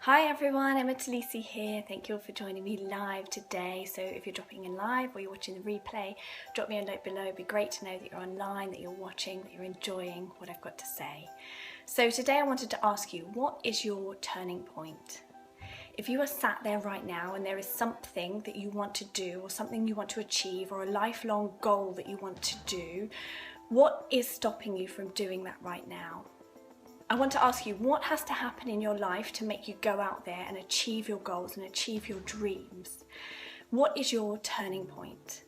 Hi everyone, Emma Talisi here. Thank you all for joining me live today. So if you're dropping in live or you're watching the replay, drop me a note below. It'd be great to know that you're online, that you're watching, that you're enjoying what I've got to say. So today I wanted to ask you, what is your turning point? If you are sat there right now and there is something that you want to do or something you want to achieve or a lifelong goal that you want to do, what is stopping you from doing that right now? I want to ask you, what has to happen in your life to make you go out there and achieve your goals and achieve your dreams? What is your turning point?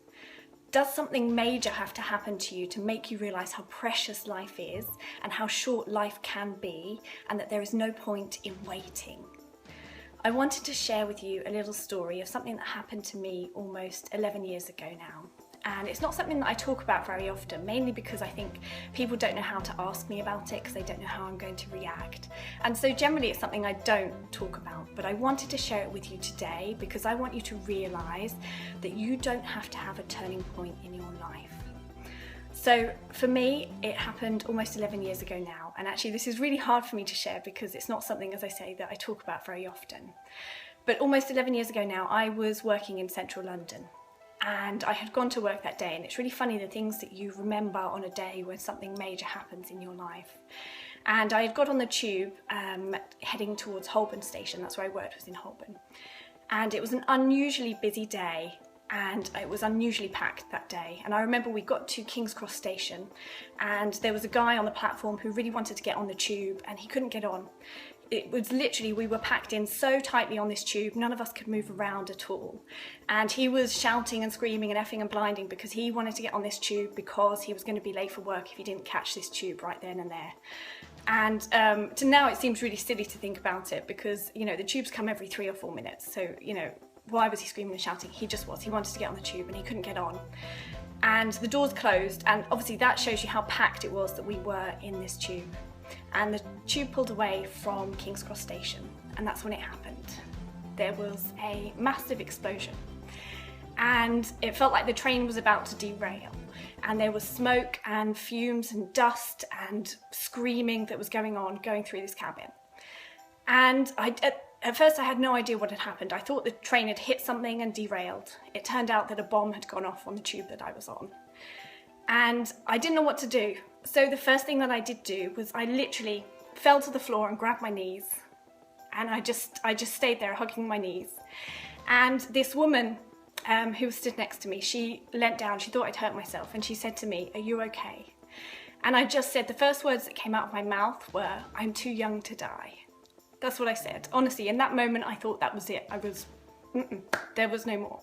Does something major have to happen to you to make you realize how precious life is and how short life can be, and that there is no point in waiting? I wanted to share with you a little story of something that happened to me almost 11 years ago now. And it's not something that I talk about very often, mainly because I think people don't know how to ask me about it because they don't know how I'm going to react. And so generally it's something I don't talk about, but I wanted to share it with you today because I want you to realise that you don't have to have a turning point in your life. So for me, it happened almost 11 years ago now. And actually this is really hard for me to share because it's not something, as I say, that I talk about very often. But almost 11 years ago now, I was working in central London. And I had gone to work that day, and it's really funny the things that you remember on a day when something major happens in your life. And I had got on the tube heading towards Holborn Station. That's where I worked, was in Holborn. And it was an unusually busy day, and it was unusually packed that day. And I remember we got to King's Cross Station, and there was a guy on the platform who really wanted to get on the tube, and he couldn't get on. It was literally, we were packed in so tightly on this tube, none of us could move around at all. And he was shouting and screaming and effing and blinding because he wanted to get on this tube because he was going to be late for work if he didn't catch this tube right then and there. And to now it seems really silly to think about it because, you know, the tubes come every 3 or 4 minutes. So, you know, why was he screaming and shouting? He just was. He wanted to get on the tube and he couldn't get on. And the doors closed, and obviously that shows you how packed it was that we were in this tube. And the tube pulled away from King's Cross Station, and that's when it happened. There was a massive explosion, and it felt like the train was about to derail, and there was smoke and fumes and dust and screaming that was going through this cabin. And at first I had no idea what had happened. I thought the train had hit something and derailed. It turned out that a bomb had gone off on the tube that I was on. And I didn't know what to do. So the first thing that I did do was I literally fell to the floor and grabbed my knees. And I just stayed there hugging my knees. And this woman who was stood next to me, she leant down, she thought I'd hurt myself, and she said to me, "Are you okay?" And I just said, the first words that came out of my mouth were, "I'm too young to die." That's what I said. Honestly, in that moment I thought that was it. There was no more.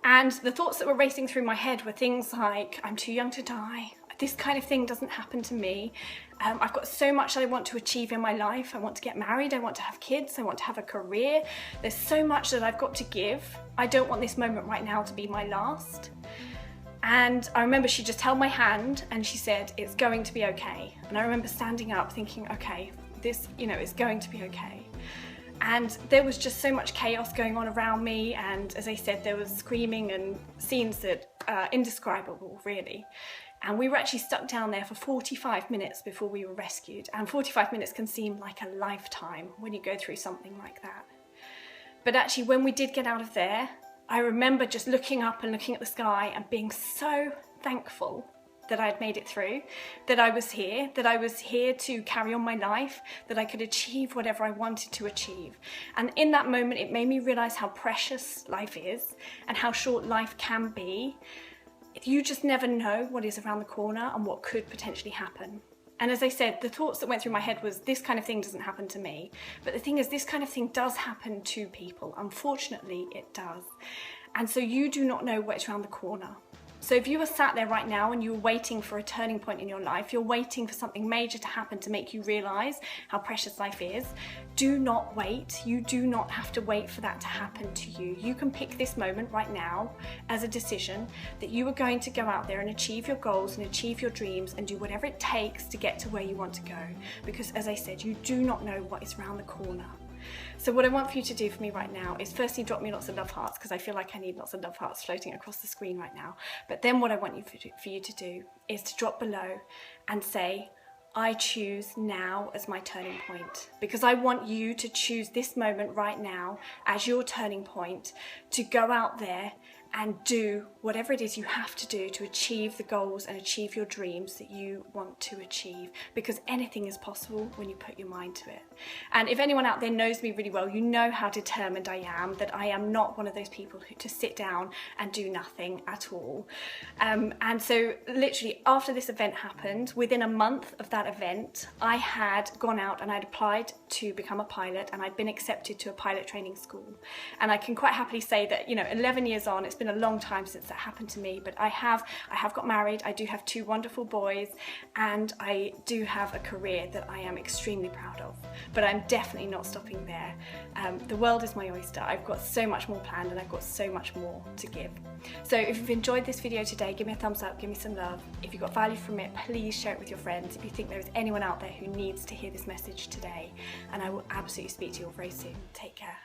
And the thoughts that were racing through my head were things like, I'm too young to die. This kind of thing doesn't happen to me. I've got so much that I want to achieve in my life. I want to get married. I want to have kids. I want to have a career. There's so much that I've got to give. I don't want this moment right now to be my last. And I remember she just held my hand and she said, "It's going to be okay." And I remember standing up thinking, okay, this, you know, is going to be okay. And there was just so much chaos going on around me, and as I said, there was screaming and scenes that are indescribable, really. And we were actually stuck down there for 45 minutes before we were rescued, and 45 minutes can seem like a lifetime when you go through something like that. But actually, when we did get out of there, I remember just looking up and looking at the sky and being so thankful that I had made it through, that I was here to carry on my life, that I could achieve whatever I wanted to achieve. And in that moment, it made me realize how precious life is and how short life can be. You just never know what is around the corner and what could potentially happen. And as I said, the thoughts that went through my head was, this kind of thing doesn't happen to me. But the thing is, this kind of thing does happen to people. Unfortunately, it does. And so you do not know what's around the corner. So if you were sat there right now and you were waiting for a turning point in your life, you're waiting for something major to happen to make you realise how precious life is, do not wait. You do not have to wait for that to happen to you. You can pick this moment right now as a decision that you are going to go out there and achieve your goals and achieve your dreams and do whatever it takes to get to where you want to go. Because as I said, you do not know what is around the corner. So what I want for you to do for me right now is firstly drop me lots of love hearts, because I feel like I need lots of love hearts floating across the screen right now. But then what I want for you to do is to drop below and say, I choose now as my turning point, because I want you to choose this moment right now as your turning point to go out there and do whatever it is you have to do to achieve the goals and achieve your dreams that you want to achieve, because anything is possible when you put your mind to it. And if anyone out there knows me really well, you know how determined I am, that I am not one of those people who to sit down and do nothing at all. And so literally after this event happened, within a month of that event, I had gone out and I'd applied to become a pilot, and I'd been accepted to a pilot training school. And I can quite happily say that, you know, 11 years on, it's been a long time since that happened to me, but I have got married, I do have 2 wonderful boys, and I do have a career that I am extremely proud of. But I'm definitely not stopping there. The world is my oyster. I've got so much more planned, and I've got so much more to give. So if you've enjoyed this video today, give me a thumbs up, give me some love. If you got value from it, please share it with your friends. If you think there is anyone out there who needs to hear this message today, and I will absolutely speak to you all very soon. Take care.